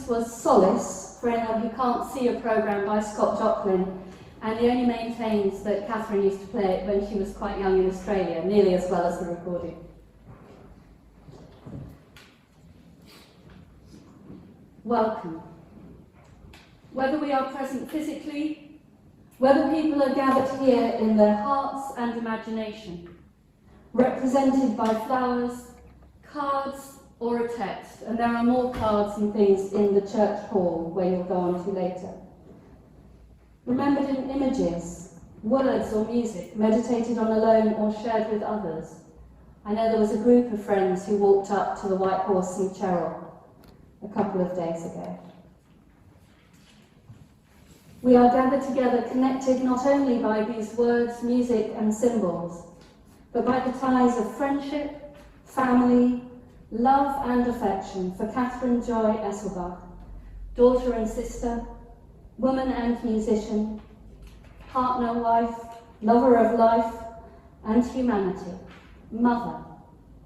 Was Solace, for anyone who can't see a programme by Scott Joplin, and he only maintains that Kathryn used to play it when she was quite young in Australia, nearly as well as the recording. Welcome. Whether we are present physically, whether people are gathered here in their hearts and imagination, represented by flowers, cards, or a text, and there are more cards and things in the church hall where you'll go on to later. Remembered in images, words or music, meditated on alone or shared with others. I know there was a group of friends who walked up to the White Horse in Cherrell a couple of days ago. We are gathered together, connected not only by these words, music and symbols, but by the ties of friendship, family, love and affection for Kathryn Joy Esselbach, daughter and sister, woman and musician, partner, wife, lover of life and humanity, mother,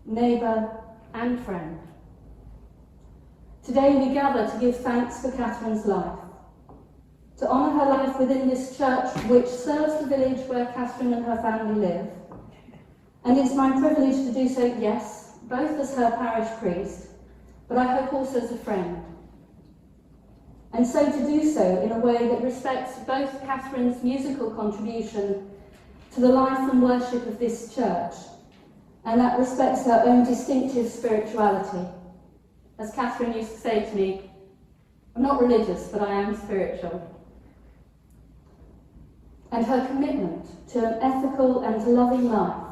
neighbour and friend. Today we gather to give thanks for Kathryn's life, to honour her life within this church which serves the village where Kathryn and her family live, and it's my privilege to do so, yes, both as her parish priest, but I hope also as a friend. And so to do so in a way that respects both Kathryn's musical contribution to the life and worship of this church, and that respects her own distinctive spirituality. As Kathryn used to say to me, I'm not religious, but I am spiritual. And her commitment to an ethical and loving life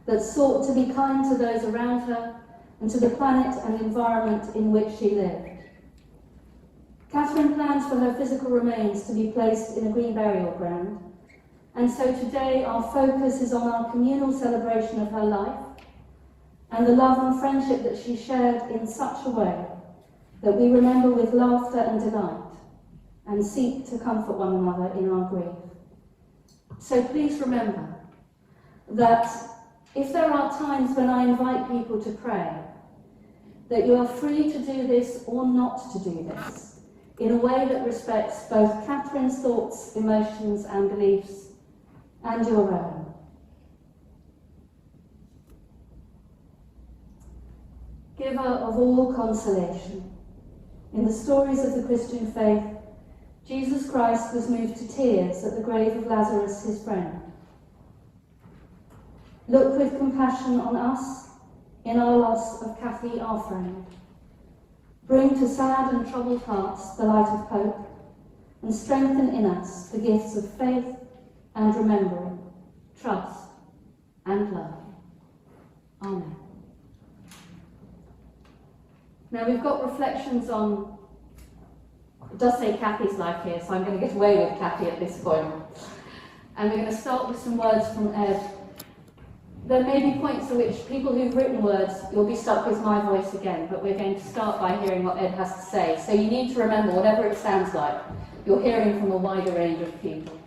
that sought to be kind to those around her and to the planet and environment in which she lived. Kathryn plans for her physical remains to be placed in a green burial ground, and so today our focus is on our communal celebration of her life and the love and friendship that she shared in such a way that we remember with laughter and delight and seek to comfort one another in our grief. So please remember that if there are times when I invite people to pray, that you are free to do this or not to do this, in a way that respects both Kathryn's thoughts, emotions and beliefs, and your own. Giver of all consolation, in the stories of the Christian faith, Jesus Christ was moved to tears at the grave of Lazarus, his friend. Look with compassion on us in our loss of Kathy, our friend. Bring to sad and troubled hearts the light of hope, and strengthen in us the gifts of faith and remembering, trust and love. Amen. Now we've got reflections on, it does say Kathy's life here, so I'm going to get away with Kathy at this point. And we're going to start with some words from Ed. There may be points at which people who've written words, you'll be stuck with my voice again, but we're going to start by hearing what Ed has to say. So you need to remember, whatever it sounds like, you're hearing from a wider range of people.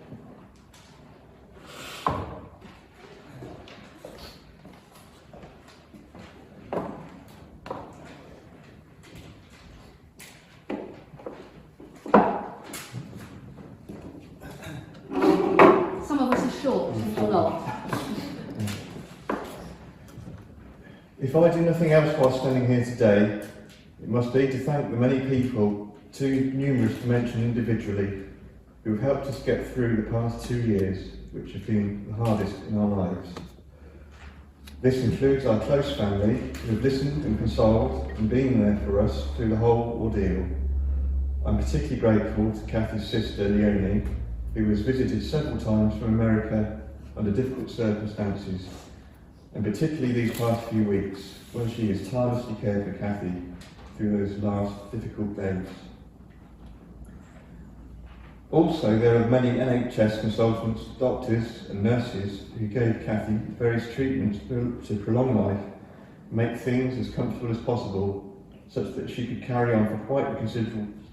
Some of us are short, and you're not. If I do nothing else while standing here today, it must be to thank the many people, too numerous to mention individually, who have helped us get through the past 2 years, which have been the hardest in our lives. This includes our close family, who have listened and consoled and been there for us through the whole ordeal. I'm particularly grateful to Kathy's sister, Leonie, who was visited several times from America under difficult circumstances, and particularly these past few weeks, when she has tirelessly cared for Kathy through those last difficult days. Also, there are many NHS consultants, doctors and nurses who gave Kathy various treatments to prolong life, make things as comfortable as possible, such that she could carry on for quite a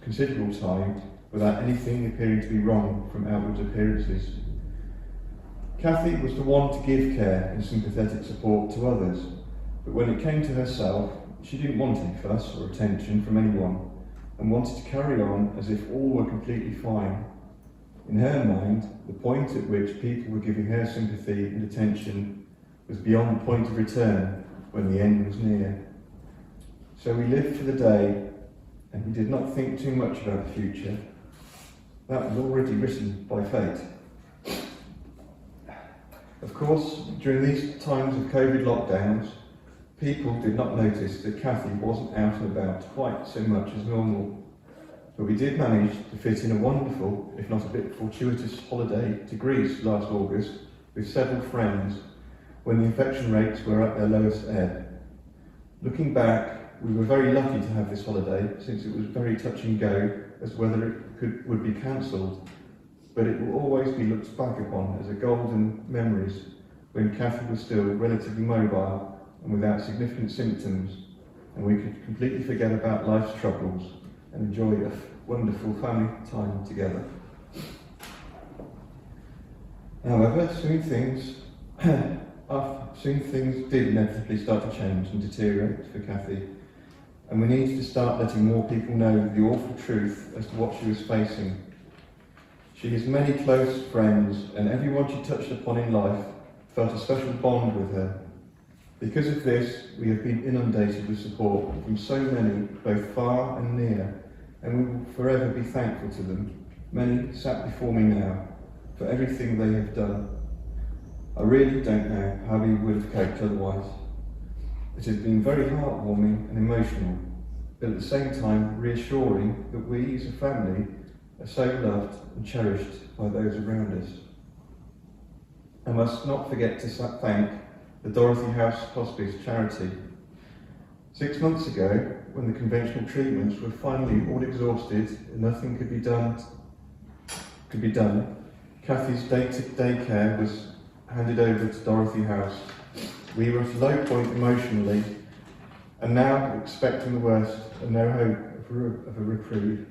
considerable time without anything appearing to be wrong from outward appearances. Kathy was the one to give care and sympathetic support to others, but when it came to herself, she didn't want any fuss or attention from anyone, and wanted to carry on as if all were completely fine. In her mind, the point at which people were giving her sympathy and attention was beyond the point of return when the end was near. So we lived for the day, and we did not think too much about the future. That was already written by fate. Of course, during these times of COVID lockdowns, people did not notice that Kathy wasn't out and about quite so much as normal. But we did manage to fit in a wonderful, if not a bit fortuitous, holiday to Greece last August with several friends when the infection rates were at their lowest ebb. Looking back, we were very lucky to have this holiday, since it was very touch and go as whether it would be cancelled. But it will always be looked back upon as a golden memories when Kathy was still relatively mobile and without significant symptoms, and we could completely forget about life's troubles and enjoy a wonderful family time together. However, soon things did inevitably start to change and deteriorate for Kathy, and we needed to start letting more people know the awful truth as to what she was facing. She has many close friends, and everyone she touched upon in life felt a special bond with her. Because of this, we have been inundated with support from so many, both far and near, and we will forever be thankful to them, many sat before me now, for everything they have done. I really don't know how we would have coped otherwise. It has been very heartwarming and emotional, but at the same time reassuring that we as a family are so loved and cherished by those around us. I must not forget to thank the Dorothy House Hospice charity. 6 months ago, when the conventional treatments were finally all exhausted and nothing could be done, Kathy's day-to-day care was handed over to Dorothy House. We were at a low point emotionally, and now expecting the worst and no hope of a reprieve.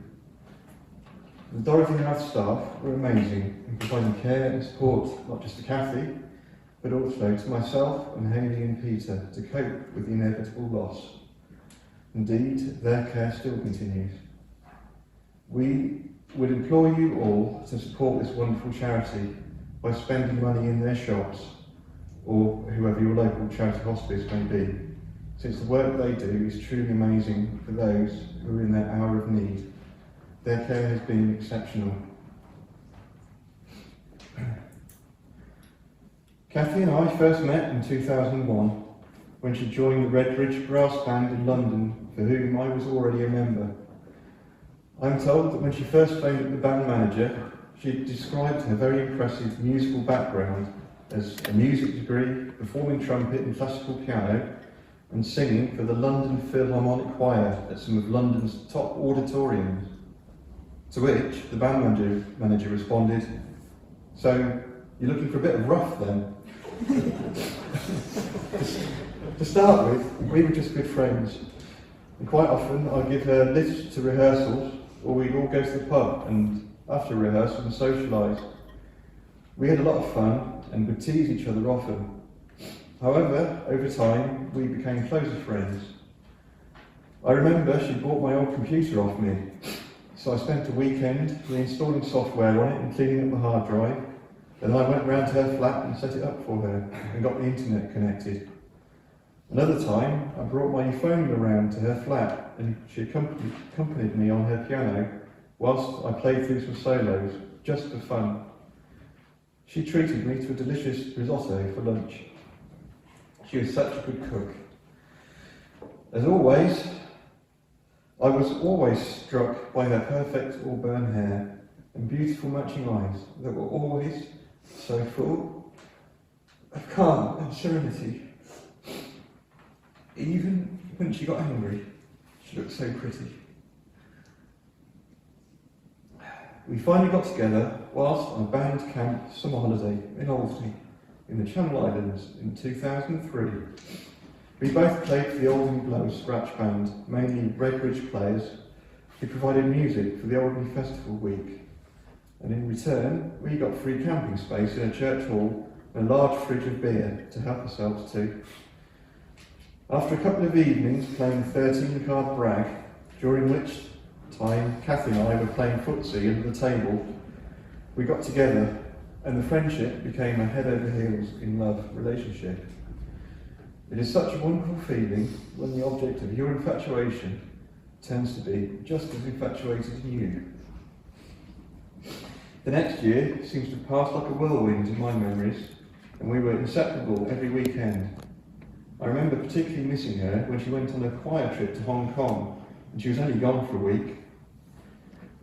The Dorothy House staff were amazing in providing care and support not just to Kathy, but also to myself and Hayley and Peter to cope with the inevitable loss. Indeed, their care still continues. We would implore you all to support this wonderful charity by spending money in their shops, or whoever your local charity hospice may be, since the work they do is truly amazing for those who are in their hour of need. Their care has been exceptional. Kathy and I first met in 2001 when she joined the Revd brass band in London, for whom I was already a member. I'm told that when she first phoned up the band manager, she described her very impressive musical background as a music degree, performing trumpet and classical piano, and singing for the London Philharmonic Choir at some of London's top auditoriums. To which the band manager responded, "So, you're looking for a bit of rough then?" To start with, we were just good friends, and quite often I'd give her lifts to rehearsals, or we'd all go to the pub and after rehearsal and socialise. We had a lot of fun and would tease each other often. However, over time, we became closer friends. I remember she bought my old computer off me, so I spent a weekend reinstalling software on it and cleaning up the hard drive. Then I went round to her flat and set it up for her and got the internet connected. Another time, I brought my euphonium around to her flat and she accompanied me on her piano whilst I played through some solos, just for fun. She treated me to a delicious risotto for lunch. She was such a good cook. As always, I was always struck by her perfect auburn hair and beautiful matching eyes that were always so full of calm and serenity. Even when she got angry, she looked so pretty. We finally got together whilst on a band camp summer holiday in Oldney, in the Channel Islands in 2003. We both played for the Oldney Blow scratch band, mainly Revd players, who provided music for the Oldney Festival week. And in return, we got free camping space in a church hall and a large fridge of beer to help ourselves to. After a couple of evenings playing 13-card brag, during which time Kathy and I were playing footsie under the table, we got together and the friendship became a head over heels in love relationship. It is such a wonderful feeling when the object of your infatuation tends to be just as infatuated in you. The next year seems to have passed like a whirlwind in my memories, and we were inseparable every weekend. I remember particularly missing her when she went on a choir trip to Hong Kong, and she was only gone for a week.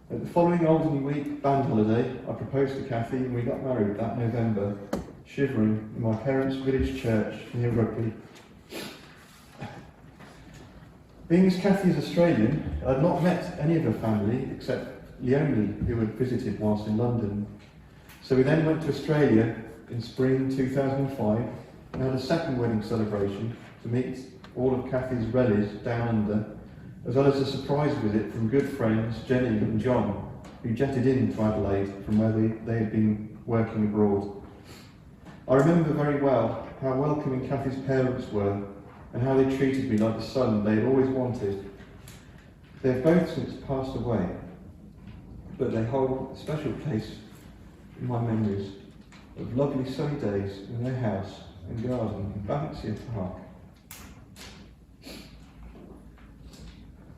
At the following Oldney Week band holiday, I proposed to Kathy and we got married that November, shivering in my parents' village church near Rugby. Being as Kathy is Australian, I had not met any of her family except Leonie, who had visited whilst in London. So we then went to Australia in spring 2005 and had a second wedding celebration to meet all of Kathy's relatives down under, as well as a surprise visit from good friends Jenny and John, who jetted in to Adelaide from where they had been working abroad. I remember very well how welcoming Kathy's parents were and how they treated me like the son they had always wanted. They have both since passed away, but they hold a special place in my memories of lovely sunny days in their house and garden in Banksia Park.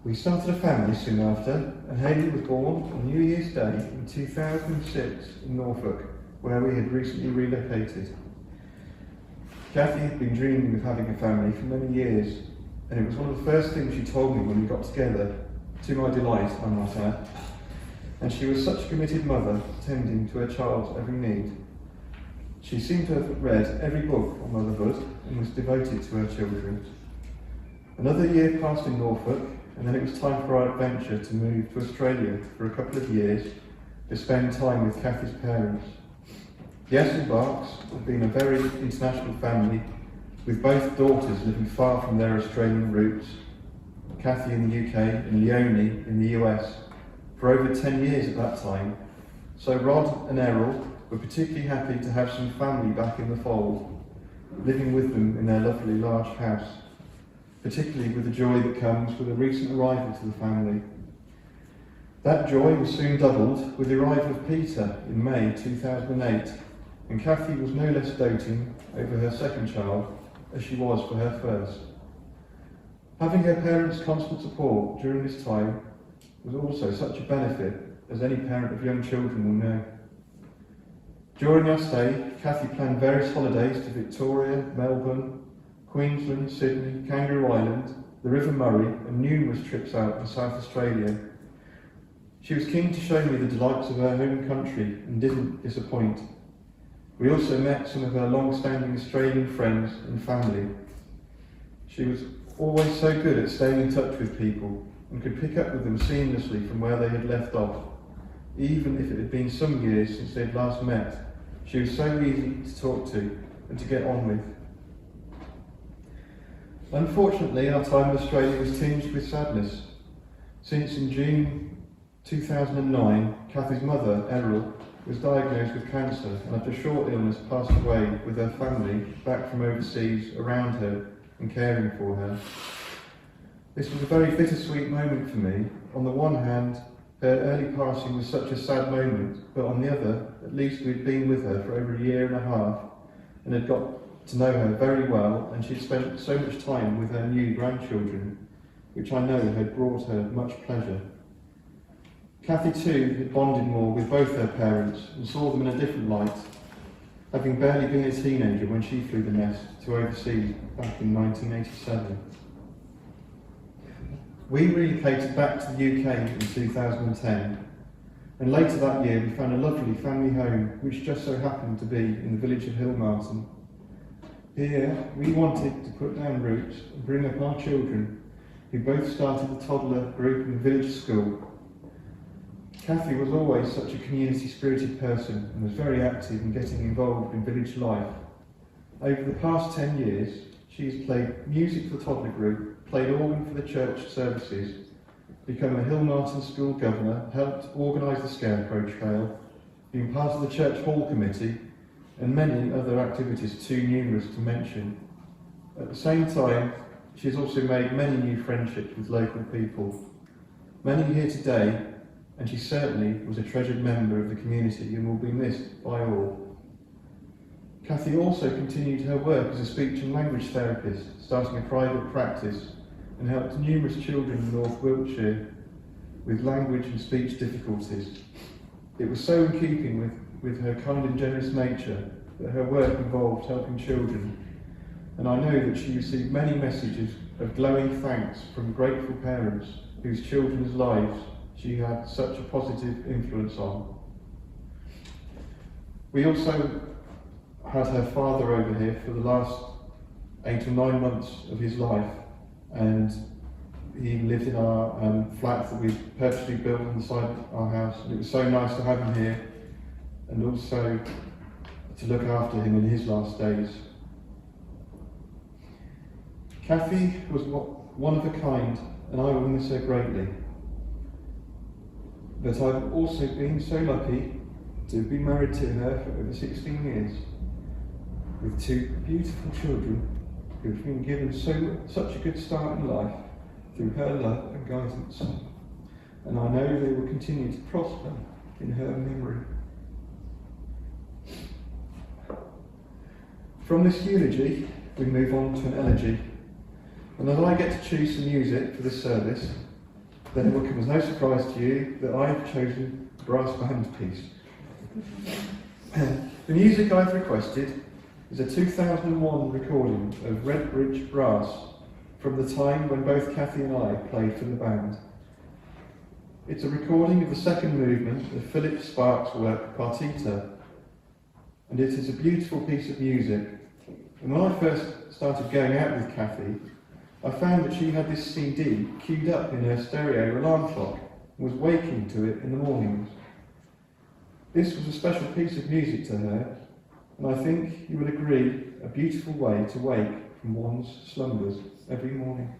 We started a family soon after, and Hayley was born on New Year's Day in 2006 in Norfolk, where we had recently relocated. Kathy had been dreaming of having a family for many years, and it was one of the first things she told me when we got together, to my delight, I might add. And she was such a committed mother, tending to her child's every need. She seemed to have read every book on motherhood and was devoted to her children. Another year passed in Norfolk, and then it was time for our adventure to move to Australia for a couple of years to spend time with Kathy's parents. The Esselbachs had been a very international family, with both daughters living far from their Australian roots, Kathy in the UK and Leonie in the US, for over 10 years at that time. So Rod and Errol were particularly happy to have some family back in the fold, living with them in their lovely large house, particularly with the joy that comes with a recent arrival to the family. That joy was soon doubled with the arrival of Peter in May 2008, and Kathy was no less doting over her second child as she was for her first. Having her parents' constant support during this time was also such a benefit, as any parent of young children will know. During our stay, Kathy planned various holidays to Victoria, Melbourne, Queensland, Sydney, Kangaroo Island, the River Murray, and numerous trips out to South Australia. She was keen to show me the delights of her home country and didn't disappoint. We also met some of her long-standing Australian friends and family. She was always so good at staying in touch with people and could pick up with them seamlessly from where they had left off. Even if it had been some years since they'd last met, she was so easy to talk to and to get on with. Unfortunately, our time in Australia was tinged with sadness, since in June 2009, Kathy's mother, Errol, was diagnosed with cancer and after a short illness passed away with her family back from overseas around her and caring for her. This was a very bittersweet moment for me. On the one hand, her early passing was such a sad moment, but on the other, at least we'd been with her for over a year and a half and had got to know her very well, and she'd spent so much time with her new grandchildren, which I know had brought her much pleasure. Kathy too had bonded more with both her parents and saw them in a different light, having barely been a teenager when she flew the nest to overseas back in 1987. We relocated back to the UK in 2010, and later that year we found a lovely family home which just so happened to be in the village of Hilmarton. Here we wanted to put down roots and bring up our children, who both started the toddler group in the village school. Kathy was always such a community-spirited person and was very active in getting involved in village life. Over the past 10 years, she has played music for the toddler group, played organ for the church services, become a Hilmarton school governor, helped organise the Scarecrow Trail, been part of the church hall committee, and many other activities too numerous to mention. At the same time, she has also made many new friendships with local people. Many here today, and she certainly was a treasured member of the community and will be missed by all. Kathy also continued her work as a speech and language therapist, starting a private practice, and helped numerous children in North Wiltshire with language and speech difficulties. It was so in keeping with her kind and generous nature that her work involved helping children, and I know that she received many messages of glowing thanks from grateful parents whose children's lives she had such a positive influence on. We also had her father over here for the last 8 or 9 months of his life, and he lived in our flat that we purposely built on the side of our house, and it was so nice to have him here and also to look after him in his last days. Kathy was one of a kind, and I will miss her greatly. But I've also been so lucky to have been married to her for over 16 years, with 2 beautiful children who have been given such a good start in life through her love and guidance. And I know they will continue to prosper in her memory. From this eulogy, we move on to an elegy. And as I get to choose some music for this service, then it will come as no surprise to you that I have chosen a brass band piece. The music I've requested is a 2001 recording of Redbridge Brass from the time when both Kathy and I played for the band. It's a recording of the second movement of Philip Sparks' work Partita, and it is a beautiful piece of music. And when I first started going out with Kathy, I found that she had this CD queued up in her stereo alarm clock and was waking to it in the mornings. This was a special piece of music to her, and I think you would agree, a beautiful way to wake from one's slumbers every morning.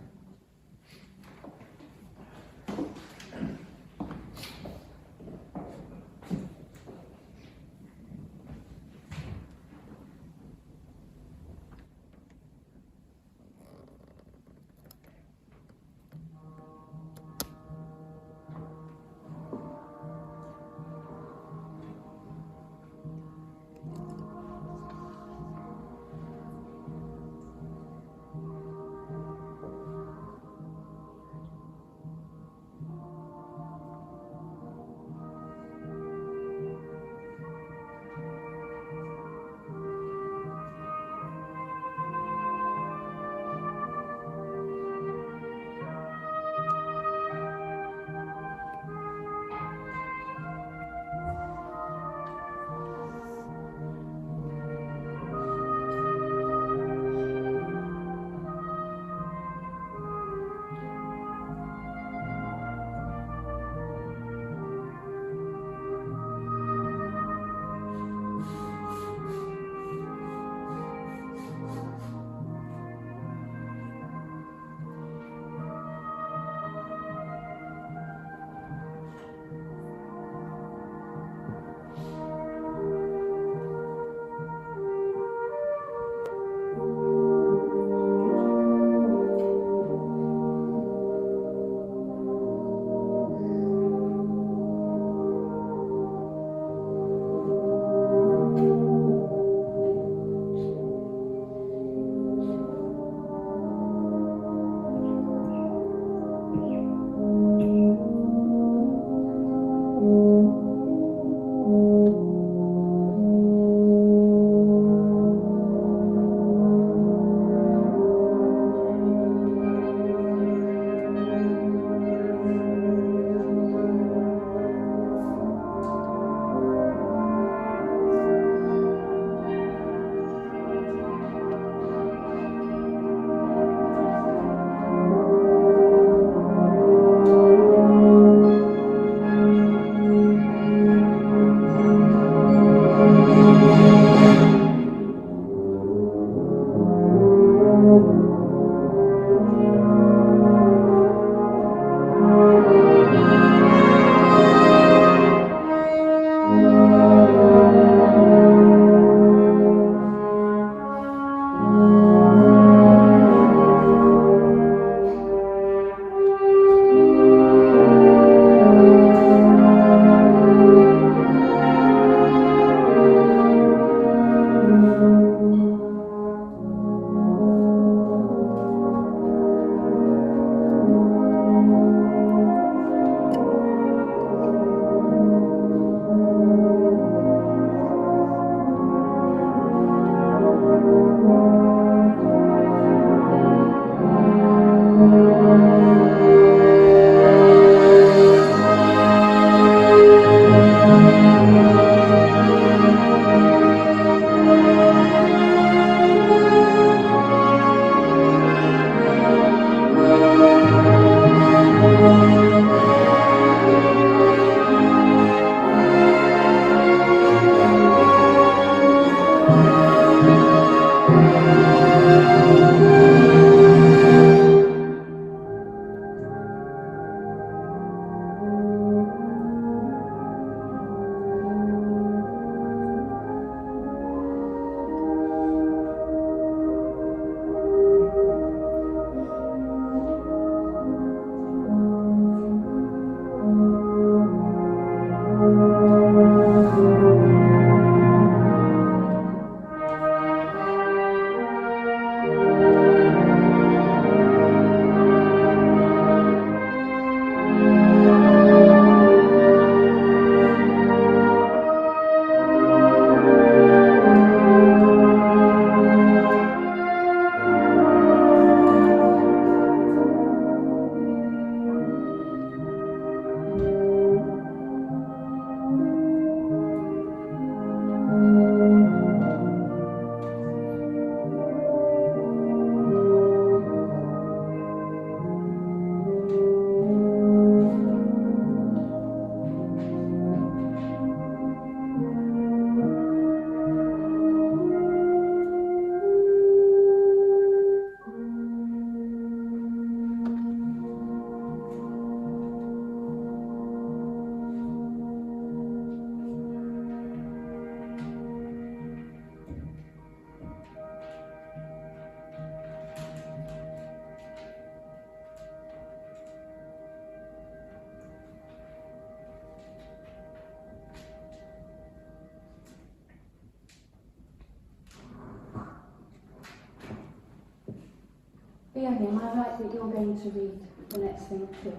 Leonie, am I right that you're going to read the next thing too?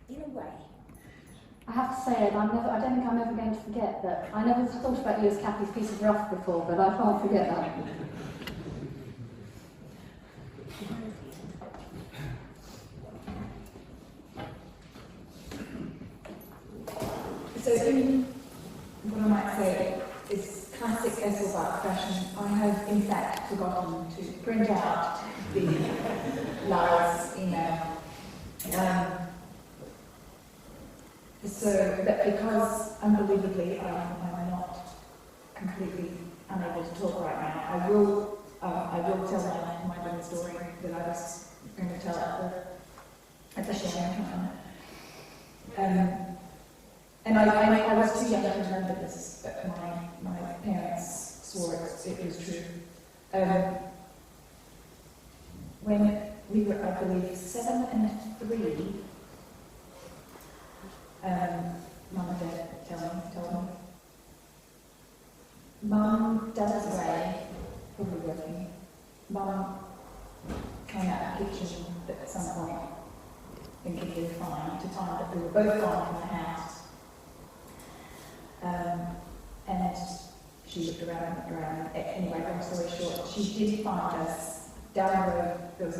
In a way. I have to say, Ed, I don't think I'm ever going to forget that. I never thought about you as Kathy's piece of rough before, but I can't forget that. So in what I might say is classic Esselbach fashion, I have in fact forgotten to print out the Laurence email. So that because unbelievably I'm not completely unable to talk right now, I will tell my little story that I was going to tell at the sharing time. And I was too young to remember this, but my parents swore it was true. When we were, I believe, 7 and 3, Mum and Dad told me. Mum, Dad was away, probably working. Mum came out of the kitchen at some point, thinking we were fine, to find that we were both gone from the house. And she looked around. Anyway, long story short, she did find us down the road. There was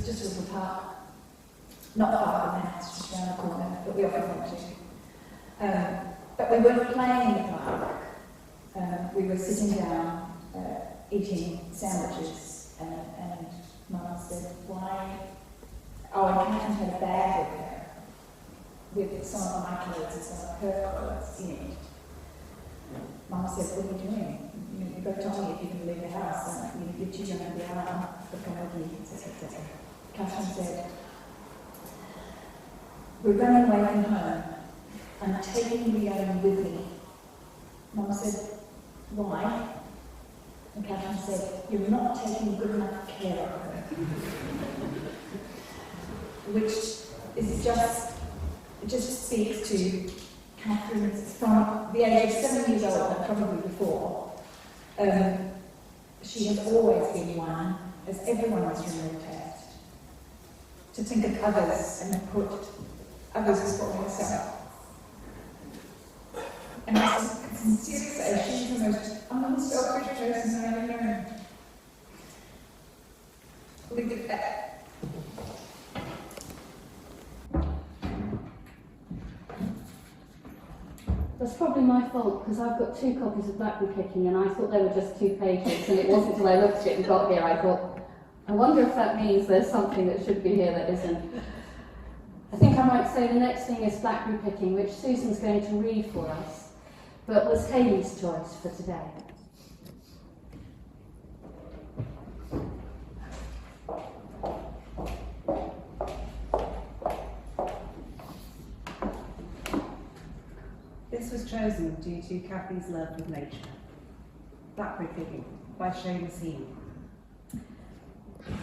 just a little park, not far from the house, just around the corner, that we often went to. But we weren't playing in the park. We were sitting down, eating sandwiches, and Mum said, "Why?" Oh, and Kathryn had a bag with her, with some of my clothes and some of her clothes in it. Mum said, "What are you doing? You've got to tell me if you can leave the house, and you're too young to be out, but come with me," etc. Kathryn said, "We're running away from home. I'm taking Leonie with me." Mum said, "Why?" And Kathryn said, "You're not taking good enough care of her." Which is just speaks to Kathryn's, from the age of 7 years old and probably before, she has always been one, as everyone was from her test, to think of others and put others before herself. And I sincerely say she's the most I'm not selfish person, I don't know. Look at that. That's probably my fault, because I've got 2 copies of Blackberry Picking and I thought they were just 2 pages, and it wasn't until I looked at it and got here I thought, I wonder if that means there's something that should be here that isn't. I think I might say the next thing is Blackberry Picking, which Susan's going to read for us, but was Hayley's choice for today. This was chosen due to Kathy's love of nature. Blackberry Picking by Seamus Heaney.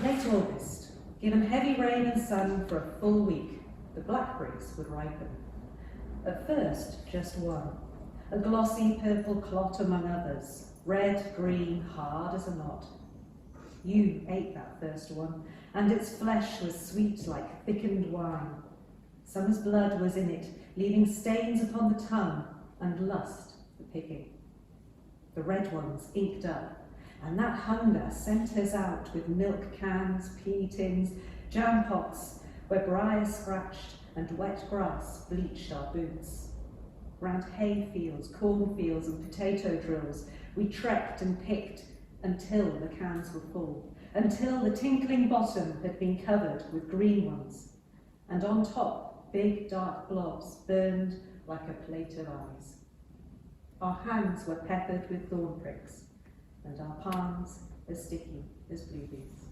Late August, given heavy rain and sun for a full week, the blackberries would ripen. At first, just one, a glossy purple clot among others, red, green, hard as a knot. You ate that first one, and its flesh was sweet like thickened wine. Summer's blood was in it, leaving stains upon the tongue and lust for picking. The red ones inked up, and that hunger sent us out with milk cans, pea tins, jam pots, where briars scratched and wet grass bleached our boots. Round hay fields, cornfields and potato drills, we trekked and picked until the cans were full, until the tinkling bottom had been covered with green ones, and on top big dark blobs burned like a plate of eyes. Our hands were peppered with thorn pricks, and our palms as sticky as blueberries.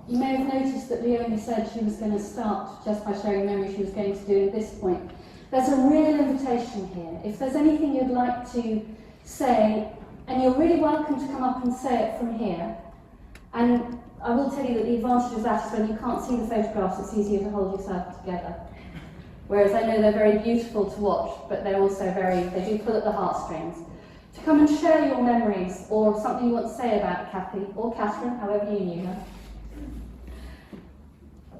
You may have noticed that Leonie said she was going to start just by sharing memory she was going to do at this point. There's a real invitation here. If there's anything you'd like to say, and you're really welcome to come up and say it from here. And I will tell you that the advantage of that is when you can't see the photographs, it's easier to hold yourself together. Whereas I know they're very beautiful to watch, but they're also they do pull at the heartstrings. To come and share your memories or something you want to say about Kathy or Kathryn, however you knew her.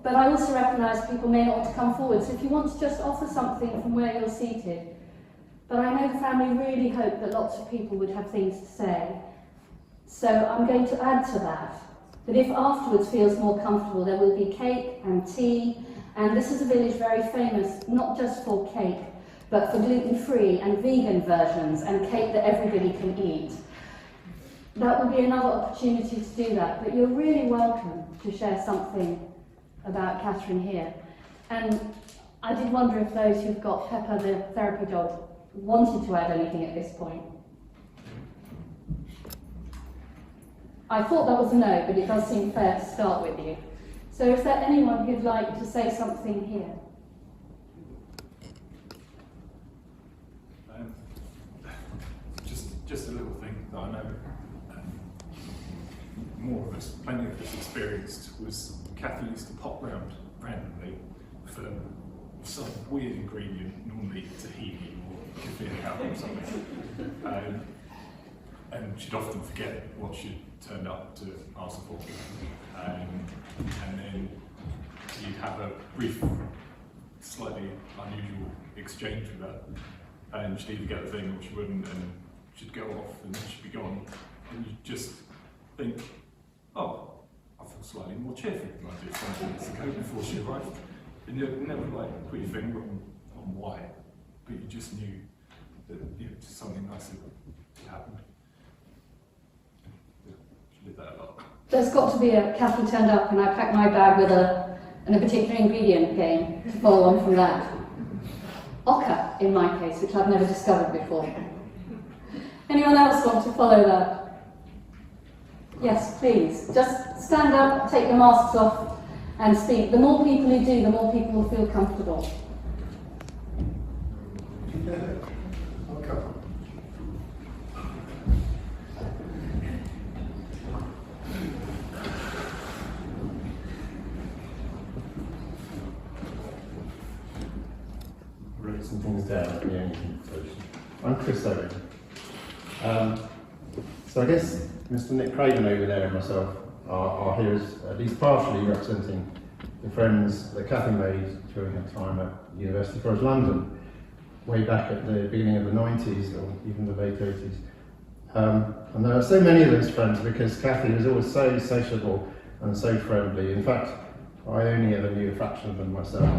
But I also recognise people may not want to come forward, so if you want to just offer something from where you're seated. But I know the family really hope that lots of people would have things to say. So I'm going to add to that if afterwards feels more comfortable, there will be cake and tea, and this is a village very famous, not just for cake, but for gluten-free and vegan versions, and cake that everybody can eat. That would be another opportunity to do that, but you're really welcome to share something about Kathryn here. And I did wonder if those who've got Pepper, the therapy dog, wanted to add anything at this point. I thought that was a no, but it does seem fair to start with you. So is there anyone who'd like to say something here? Just a little thing that I know more of us, plenty of us experienced, was Kathy used to pop round randomly for some weird ingredient, normally tahini or kefir cow or something. And she'd often forget what she'd turned up to ask for. And then you'd have a brief, slightly unusual exchange with her. And she'd either get the thing or she wouldn't, and she'd go off and she'd be gone. And you'd just think, oh, I feel slightly more cheerful than I did 20 minutes ago before she arrived. And you'd never like put your finger on why, but you just knew that just something nice had happened. She did that a lot. There's got to be a Kathy turned up and I packed my bag with a particular ingredient game to follow on from that. Oca, in my case, which I've never discovered before. Anyone else want to follow that? Yes, please. Just stand up, take your masks off and speak. The more people you do, the more people will feel comfortable. Wrote some things down at the end. I'm Chris Owen. So I guess Mr. Nick Craven over there and myself are here as at least partially representing the friends that Kathy made during her time at University College London, way back at the beginning of the 90s or even the late 80s. And there are so many of those friends because Kathy was always so sociable and so friendly. In fact, I only ever knew a fraction of them myself.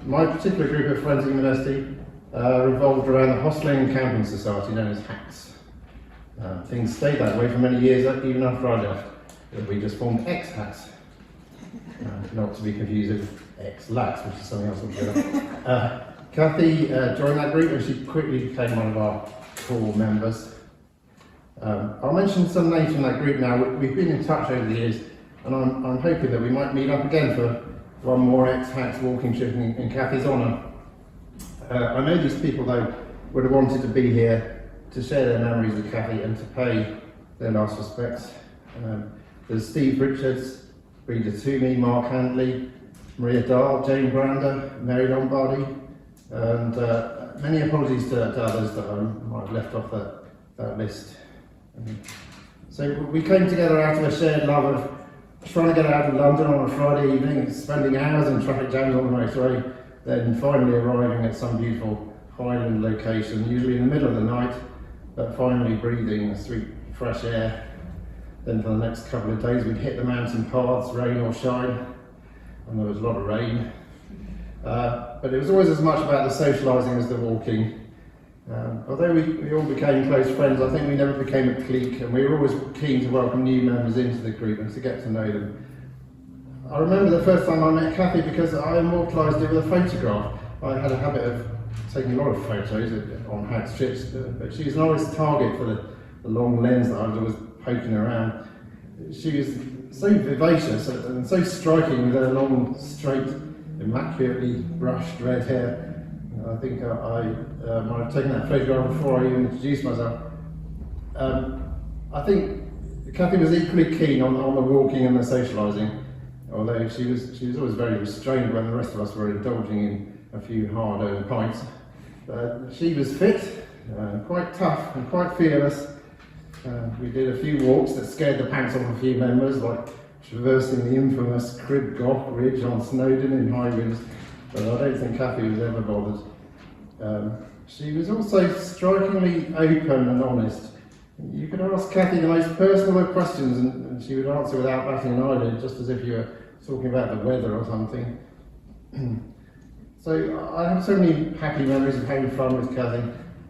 My particular group of friends at university revolved around the Hostling and Camping Society known as HACS. Things stayed that way for many years, even after I left. We just formed ex-HACS. Not to be confused with ex-LACS, which is something else altogether. Kathy joined that group and she quickly became one of our core members. I'll mention some names from that group now. We've been in touch over the years and I'm hoping that we might meet up again for one more ex-HACS walking trip in Kathy's honour. I know these people though would have wanted to be here to share their memories with Kathy and to pay their last respects. There's Steve Richards, Rita Toomey, Mark Handley, Maria Dahl, Jane Brander, Mary Lombardi, and many apologies to others that I might have left off that list. So we came together out of a shared love of trying to get out of London on a Friday evening, spending hours in traffic jams on the motorway, then finally arriving at some beautiful Highland location, usually in the middle of the night, but finally breathing the sweet fresh air. Then for the next couple of days we'd hit the mountain paths, rain or shine, and there was a lot of rain. But it was always as much about the socialising as the walking. Although we all became close friends, I think we never became a clique, and we were always keen to welcome new members into the group and to get to know them. I remember the first time I met Kathy because I immortalised it with a photograph. I had a habit of taking a lot of photos on HACS trips, but she was an honest target for the long lens that I was always poking around. She was so vivacious and so striking with her long, straight, immaculately brushed red hair. I think I might have taken that photograph before I even introduced myself. I think Kathy was equally keen on the walking and the socialising, although she was always very restrained when the rest of us were indulging in a few hard-earned pints. She was fit, quite tough and quite fearless. We did a few walks that scared the pants off a few members, like traversing the infamous Crib Gough Ridge on Snowdon in high winds, but I don't think Kathy was ever bothered. She was also strikingly open and honest. You could ask Kathy the most personal of questions and she would answer without batting an eyelid, just as if you were talking about the weather or something. So I have so many happy memories of having fun with Kathy,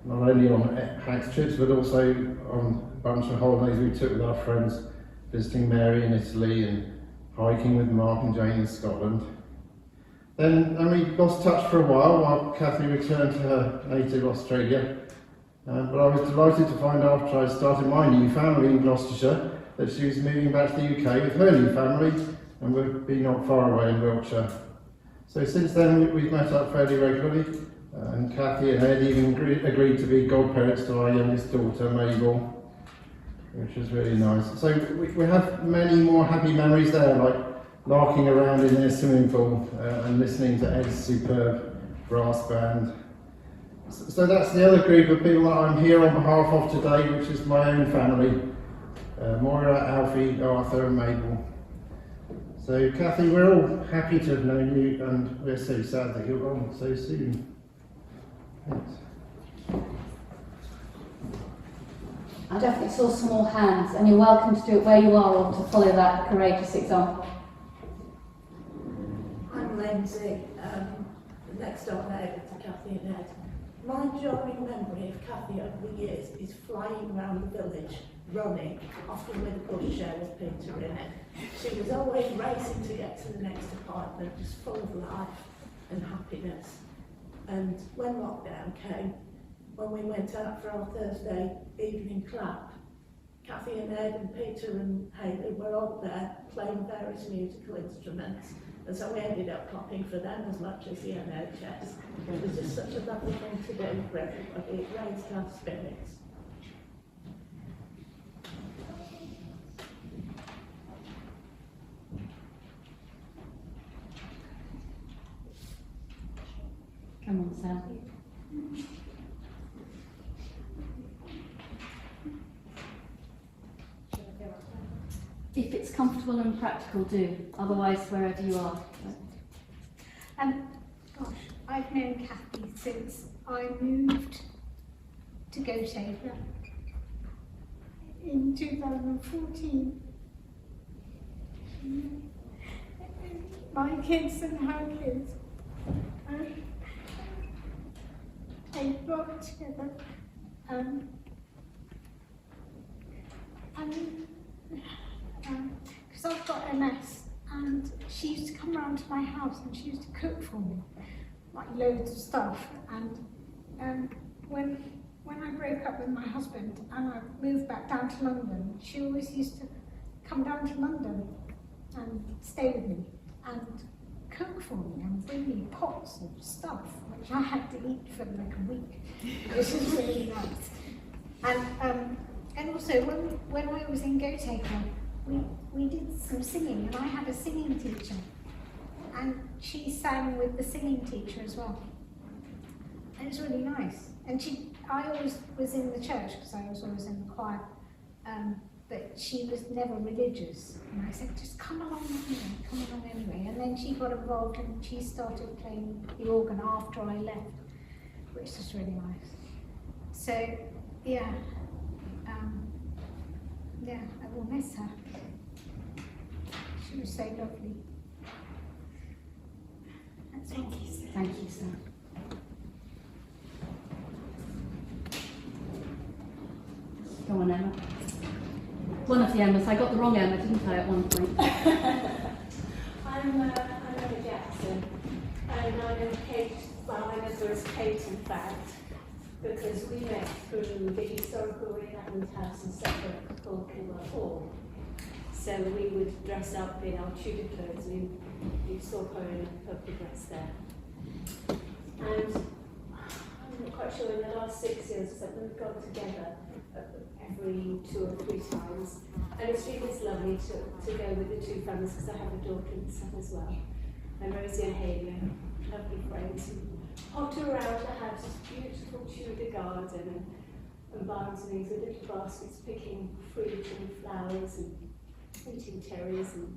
not only on HACS trips but also on a bunch of holidays we took with our friends, visiting Mary in Italy and hiking with Mark and Jane in Scotland. Then we lost touch for a while Kathy returned to her native Australia. But I was delighted to find after I started my new family in Gloucestershire that she was moving back to the UK with her new family and would be not far away in Wiltshire. So since then we've met up fairly regularly and Kathy and Ed even agreed to be godparents to our youngest daughter Mabel, which was really nice. So we have many more happy memories there, like larking around in their swimming pool and listening to Ed's superb brass band. So that's the other group of people that I'm here on behalf of today, which is my own family, Moira, Alfie, Arthur and Mabel. So Kathy, we're all happy to have known you and we're so sad that you're gone so soon. Thanks. I definitely saw some more hands, and you're welcome to do it where you are or to follow that courageous example. I'm Lindsay, next door neighbour to Kathy and Ed. My enduring memory of Kathy over the years is flying around the village, running, often with a pushchair with Peter in it. She was always racing to get to the next apartment, just full of life and happiness. And when lockdown came, when we went out for our Thursday evening clap, Kathy and Ed and Peter and Hayley were all there playing various musical instruments. And so we ended up clapping for them as much as the NHS. It was just such a lovely thing to do for everybody. It raised our spirits. Come on, Sam. If it's comfortable. comfortable and practical, do. Otherwise, wherever you are. Gosh, I've known Kathy since I moved to Wiltshire in 2014. My kids and her kids, they brought together, because I've got MS, and she used to come round to my house and she used to cook for me, like loads of stuff. And when I broke up with my husband and I moved back down to London, she always used to come down to London and stay with me and cook for me and bring me pots of stuff which I had to eat for like a week, which is really nice. And also when I was in Gotaker, we did some singing, and I had a singing teacher, and she sang with the singing teacher as well. And it was really nice. And I always was in the church because I was always in the choir, but she was never religious. And I said, just come along anyway. And then she got involved and she started playing the organ after I left, which was really nice. So, yeah, I will miss her. She was so lovely. Thank you, sir. Thank you, sir. Go on, Emma. One of the Emmas. I got the wrong Emma, didn't I, at one point? I'm Emma Jackson, and I know Kate, well, I know her as Kate, in fact, because we met through the historical reenactment house in Esselbach called Hilmarton Hall. So we would dress up in our Tudor clothes, and you saw her in a purple dress there. And I'm not quite sure, in the last 6 years or something, we've gone together every 2 or 3 times. And it's really lovely to go with the two families, because I have a daughter and son as well. And Rosie and Haley are lovely friends who potter around the house, this beautiful Tudor garden and barns and things with little baskets, picking fruit and flowers and eating cherries and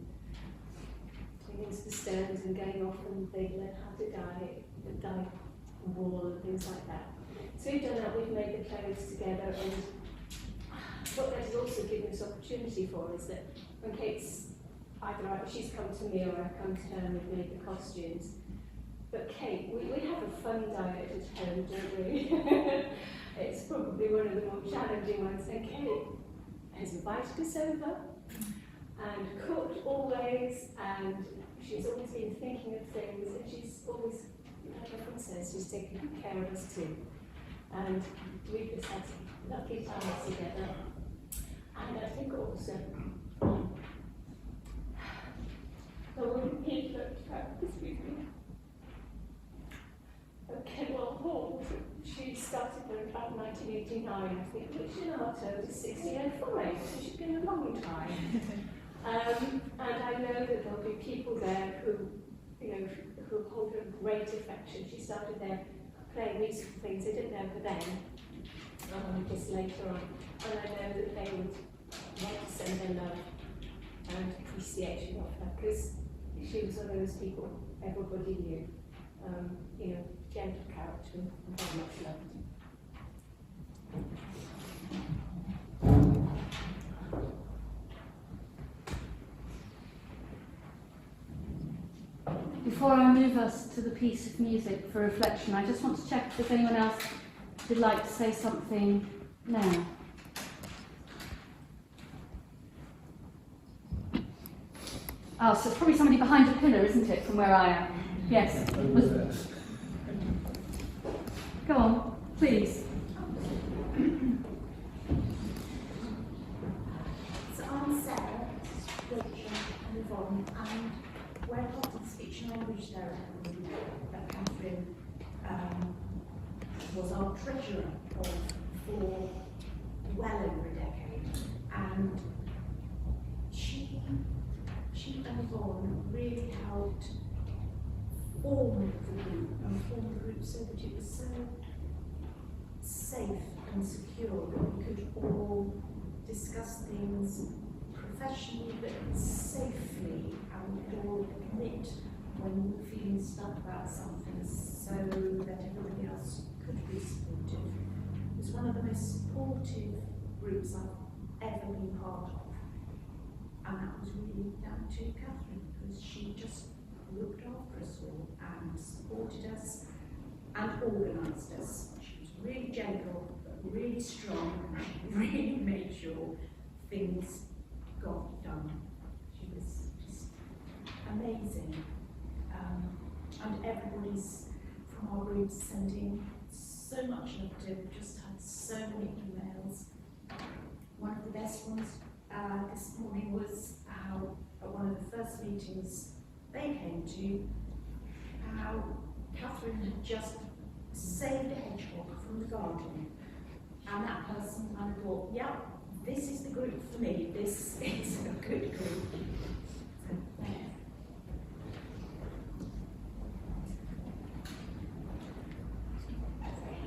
doing things for stones and going off, and they learn how to dye wool and things like that. So we've done that, we've made the clothes together, and what that has also given us opportunity for is that when Kate's she's come to me or I come to her and we've made the costumes. But Kate, we have a fun diet at home, don't we? It's probably one of the more challenging ones. And Kate has invited us over and cooked always, and she's always been thinking of things, and she's always, like everyone says, she's taking care of us too. And we've just had some lovely times together. And I think also, the woman here that practiced with me, Kenwell Hall, she started there in about 1989, I think, which in our terms is 1605, so she's been a long time. And I know that there'll be people there who, who hold her great affection. She started there playing musical things they didn't know her then, just later on. And I know that they would want to send their love and appreciation of her, because she was one of those people everybody knew. Gentle character and very much loved. Before I move us to the piece of music for reflection, I just want to check if anyone else would like to say something now. Oh, so it's probably somebody behind a pillar, isn't it, from where I am? Yes. Go on, please. So I'm Sarah, Wiltshire and Yvonne, and we're part of the speech and language director that Kathryn was our treasurer for well over a decade, and she and Yvonne really helped form the group so that it was so safe and secure that we could all discuss things profession that safely and we could all admit when we're feeling stuck about something so that everybody else could be supportive. It was one of the most supportive groups I've ever been part of. And that was really down to Kathryn, because she just looked after us all and supported us and organised us. She was really gentle, but really strong, and she really made sure things got done. She was just amazing. And everybody's from our group sending so much love to her. We've just had so many emails. One of the best ones this morning was how at one of the first meetings they came to, how Kathryn had just saved a hedgehog from the garden, and that person kind of thought, yeah, this is the group for me, this is a good group. So,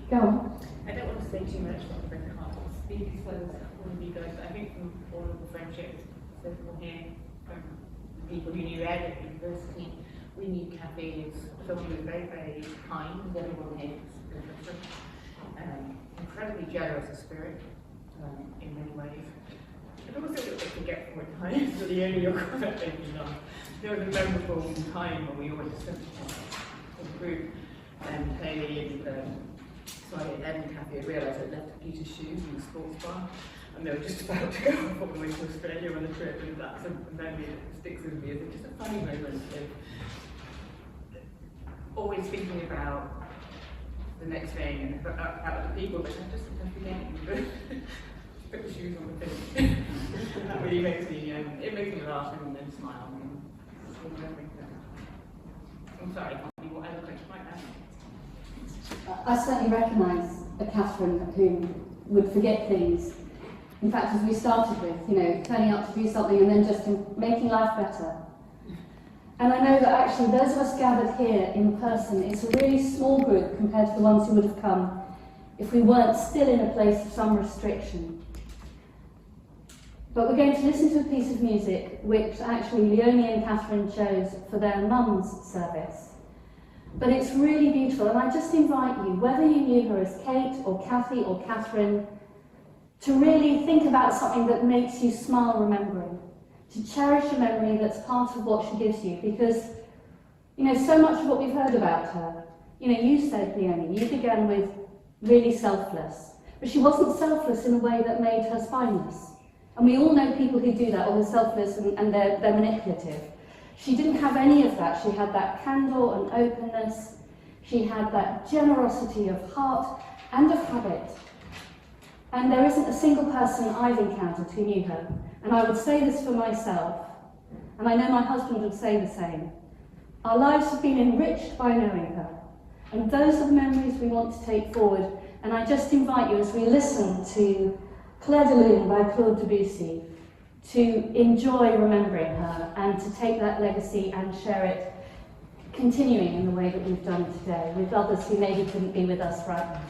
Go on. I don't want to say too much, but I can't speak for all of you guys, but I think from all of the friendships, so from here, from the people who knew Ed at university, we knew Kathy as someone who was very, very kind, as everyone here is incredibly generous of spirit in many ways. And also a little bit forgetful at times, so the only conversation on. There was a memorable time when we all went to Central as a group, and Haley and Ed and Kathy had realised they'd left Peter's shoes in the sports bar, and they were just about to go off all the way to Australia on the trip, and that's a memory that sticks with me. It's just a funny moment of always thinking about the next thing and about other people, but I'm just forgetting put the shoes on the thing. That really makes me, it makes me laugh and then smile. And I'm sorry, I can't be what eloquent right now. I certainly recognise a Kathryn who would forget things. In fact, as we started with, turning up to do something and then just making life better. And I know that actually those of us gathered here in person, it's a really small group compared to the ones who would have come if we weren't still in a place of some restriction. But we're going to listen to a piece of music which actually Leonie and Kathryn chose for their mum's service. But it's really beautiful, and I just invite you, whether you knew her as Kate or Kathy or Kathryn, to really think about something that makes you smile remembering, to cherish a memory that's part of what she gives you, because, so much of what we've heard about her, you said, Leonie, you began with really selfless, but she wasn't selfless in a way that made her spineless. And we all know people who do that, or they're selfless and they're manipulative. She didn't have any of that. She had that candor and openness. She had that generosity of heart and of habit. And there isn't a single person I've encountered who knew her. And I would say this for myself, and I know my husband would say the same. Our lives have been enriched by knowing her. And those are the memories we want to take forward. And I just invite you, as we listen to Claire de Lune by Claude Debussy, to enjoy remembering her and to take that legacy and share it, continuing in the way that we've done today, with others who maybe couldn't be with us right now.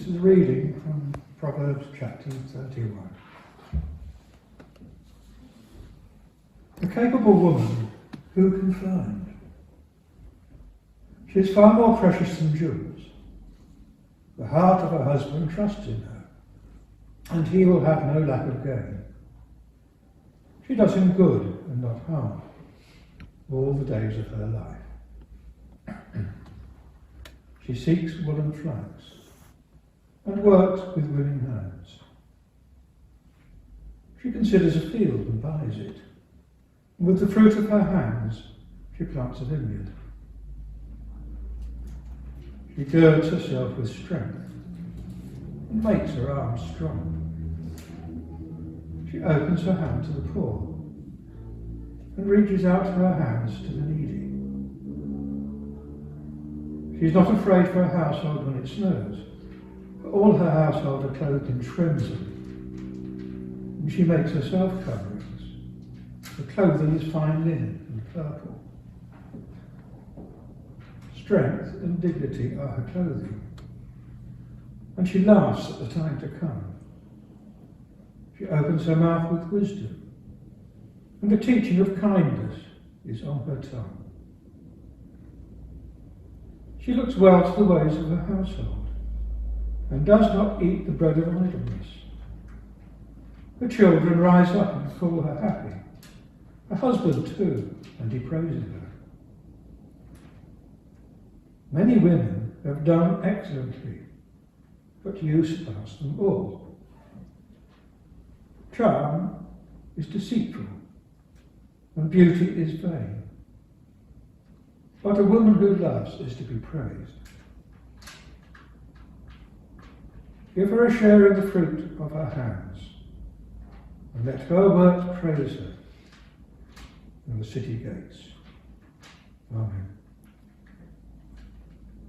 This is a reading from Proverbs chapter 31. A capable woman, who can find? She is far more precious than jewels. The heart of her husband trusts in her, and he will have no lack of gain. She does him good and not harm all the days of her life. She seeks woolen flax and works with willing hands. She considers a field and buys it, and with the fruit of her hands she plants a vineyard. She girds herself with strength and makes her arms strong. She opens her hand to the poor and reaches out her hands to the needy. She is not afraid for her household when it snows, for all her household are clothed in crimson, and she makes herself coverings. Her clothing is fine linen and purple. Strength and dignity are her clothing, and she laughs at the time to come. She opens her mouth with wisdom, and the teaching of kindness is on her tongue. She looks well to the ways of her household, and does not eat the bread of idleness. Her children rise up and call her happy, her husband too, and he praises her. Many women have done excellently, but you surpass them all. Charm is deceitful, and beauty is vain. But a woman who loves is to be praised. Give her a share in the fruit of her hands, and let her work praise her in the city gates. Amen.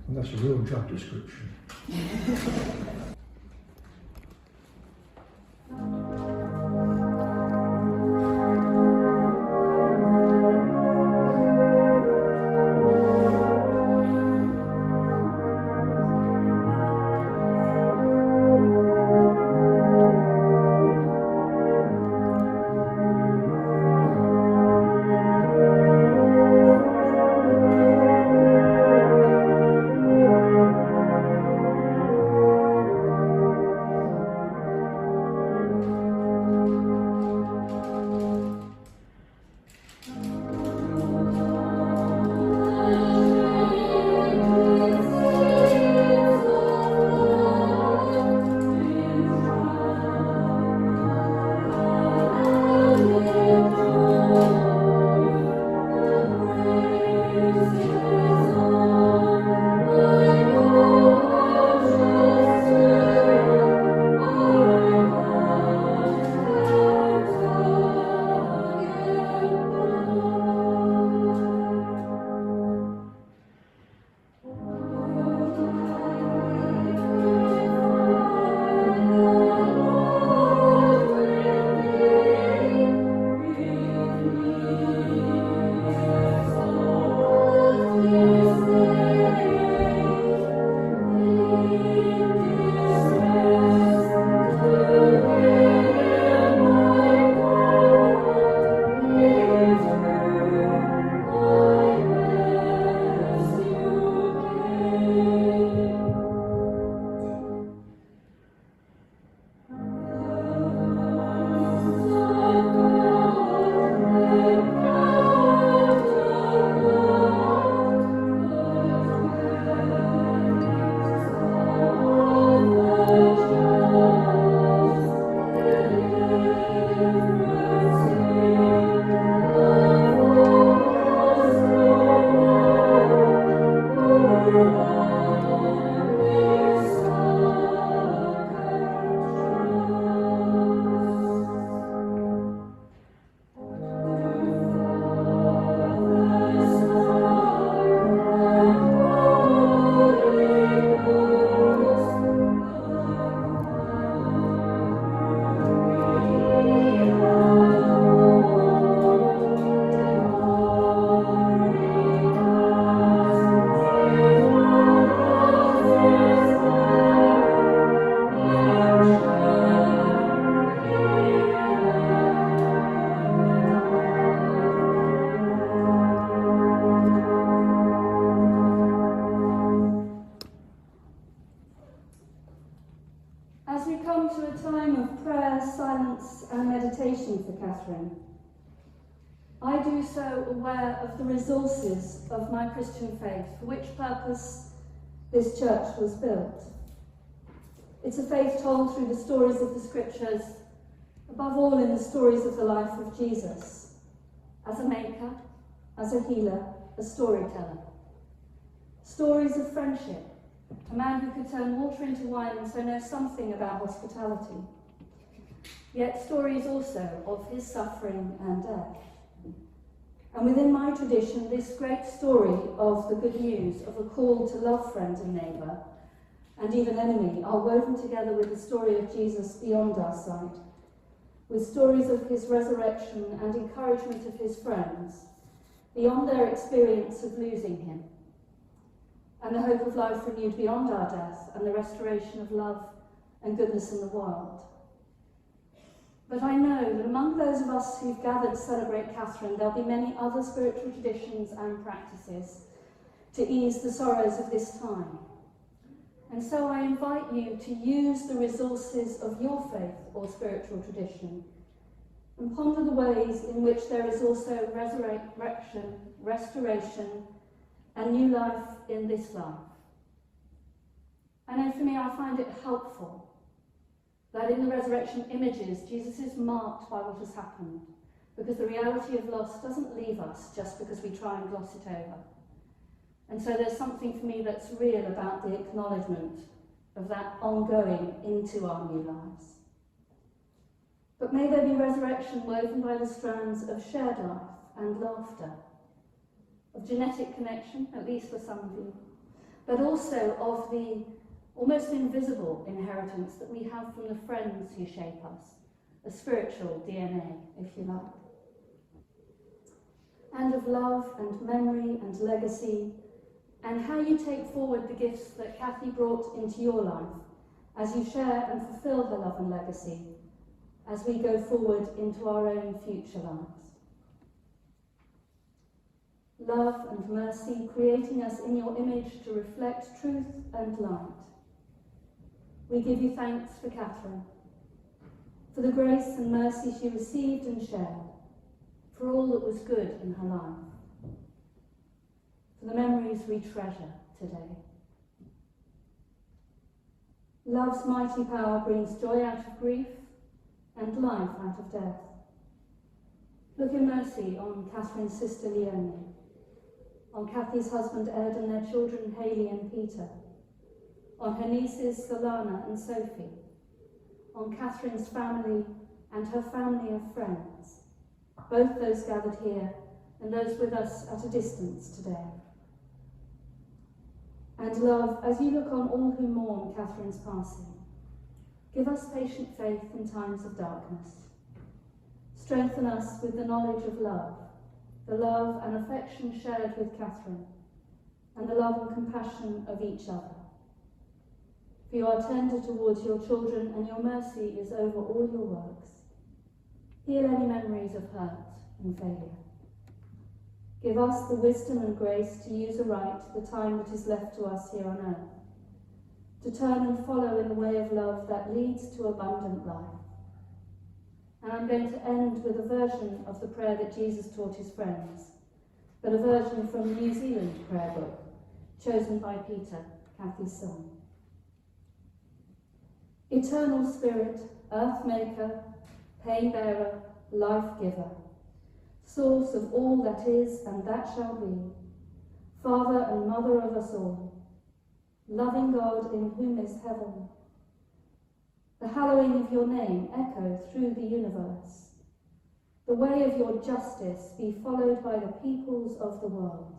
And that's a real job description. Kathryn. I do so aware of the resources of my Christian faith, for which purpose this church was built. It's a faith told through the stories of the scriptures, above all in the stories of the life of Jesus, as a maker, as a healer, a storyteller. Stories of friendship, a man who could turn water into wine and so know something about hospitality. Yet stories also of his suffering and death. And within my tradition, this great story of the good news of a call to love friend and neighbour, and even enemy, are woven together with the story of Jesus beyond our sight, with stories of his resurrection and encouragement of his friends, beyond their experience of losing him, and the hope of life renewed beyond our death, and the restoration of love and goodness in the world. But I know that among those of us who've gathered to celebrate Kathryn, there'll be many other spiritual traditions and practices to ease the sorrows of this time. And so I invite you to use the resources of your faith or spiritual tradition and ponder the ways in which there is also resurrection, restoration, and new life in this life. I know for me, I find it helpful that in the resurrection images, Jesus is marked by what has happened, because the reality of loss doesn't leave us just because we try and gloss it over. And so there's something for me that's real about the acknowledgement of that ongoing into our new lives. But may there be resurrection woven by the strands of shared life and laughter, of genetic connection, at least for some of you, but also of the almost invisible inheritance that we have from the friends who shape us, a spiritual DNA, if you like. And of love and memory and legacy, and how you take forward the gifts that Kathy brought into your life as you share and fulfill her love and legacy as we go forward into our own future lives. Love and mercy, creating us in your image to reflect truth and light. We give you thanks for Kathryn, for the grace and mercy she received and shared, for all that was good in her life, for the memories we treasure today. Love's mighty power brings joy out of grief and life out of death. Look in mercy on Kathryn's sister Leonie, on Kathy's husband Ed and their children Hayley and Peter, on her nieces Solana and Sophie, on Kathryn's family and her family of friends, both those gathered here and those with us at a distance today. And love, as you look on all who mourn Kathryn's passing, give us patient faith in times of darkness. Strengthen us with the knowledge of love, the love and affection shared with Kathryn, and the love and compassion of each other. For you are tender towards your children, and your mercy is over all your works. Heal any memories of hurt and failure. Give us the wisdom and grace to use aright the time that is left to us here on earth, to turn and follow in the way of love that leads to abundant life. And I'm going to end with a version of the prayer that Jesus taught his friends, but a version from the New Zealand prayer book, chosen by Peter, Kathy's son. Eternal Spirit, Earth Maker, Pain Bearer, Life Giver, Source of all that is and that shall be, Father and Mother of us all, loving God in whom is heaven, the hallowing of your name echo through the universe, the way of your justice be followed by the peoples of the world.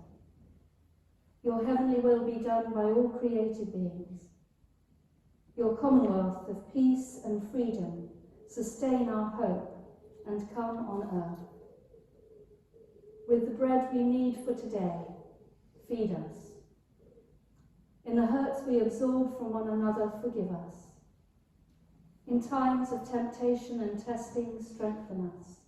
Your heavenly will be done by all created beings. Your commonwealth of peace and freedom sustain our hope and come on earth. With the bread we need for today, feed us. In the hurts we absorb from one another, forgive us. In times of temptation and testing, strengthen us.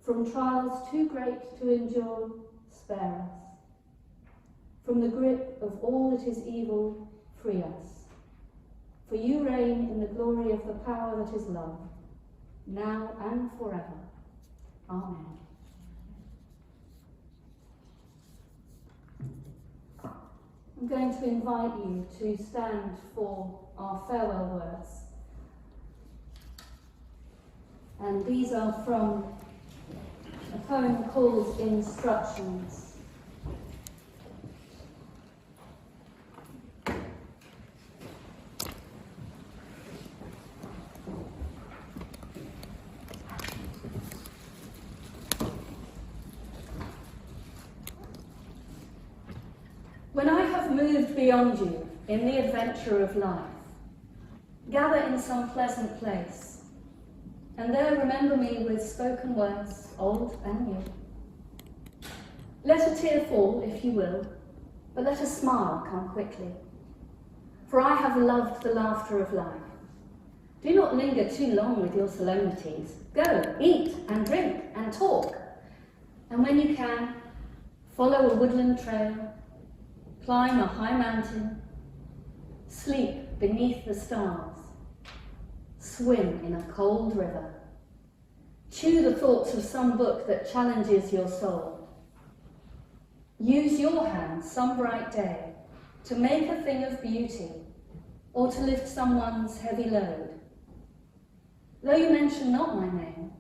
From trials too great to endure, spare us. From the grip of all that is evil, free us. For you reign in the glory of the power that is love. now and forever. Amen. I'm going to invite you to stand for our farewell words. And these are from a poem called Instructions. When I have moved beyond you in the adventure of life, gather in some pleasant place, and there remember me with spoken words, old and new. Let a tear fall, if you will, but let a smile come quickly, for I have loved the laughter of life. Do not linger too long with your solemnities. Go, eat and drink and talk, and when you can, follow a woodland trail, climb a high mountain, sleep beneath the stars, swim in a cold river, chew the thoughts of some book that challenges your soul. Use your hands some bright day to make a thing of beauty or to lift someone's heavy load. Though you mention not my name,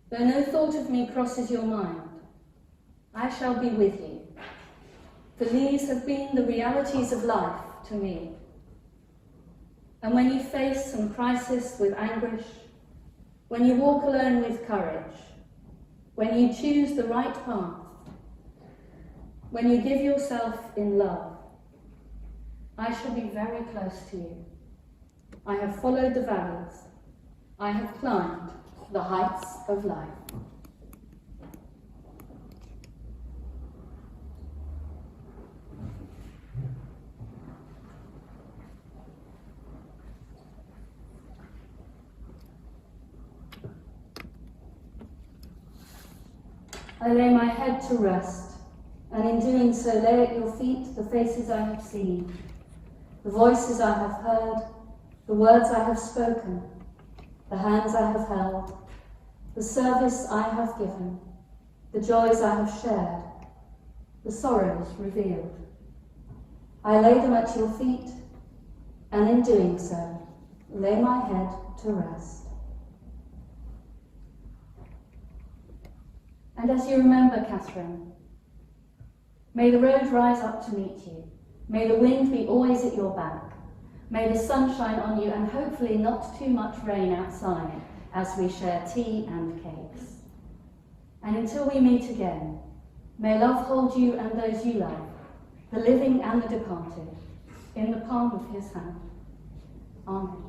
though no thought of me crosses your mind, I shall be with you. For these have been the realities of life to me. And when you face some crisis with anguish, when you walk alone with courage, when you choose the right path, when you give yourself in love, I shall be very close to you. I have followed the valleys. I have climbed the heights of life. I lay my head to rest, and in doing so lay at your feet the faces I have seen, the voices I have heard, the words I have spoken, the hands I have held, the service I have given, the joys I have shared, the sorrows revealed. I lay them at your feet, and in doing so, lay my head to rest. And as you remember, Kathryn, may the road rise up to meet you. May the wind be always at your back. May the sun shine on you, and hopefully not too much rain outside as we share tea and cakes. And until we meet again, may love hold you and those you love, the living and the departed, in the palm of his hand. Amen.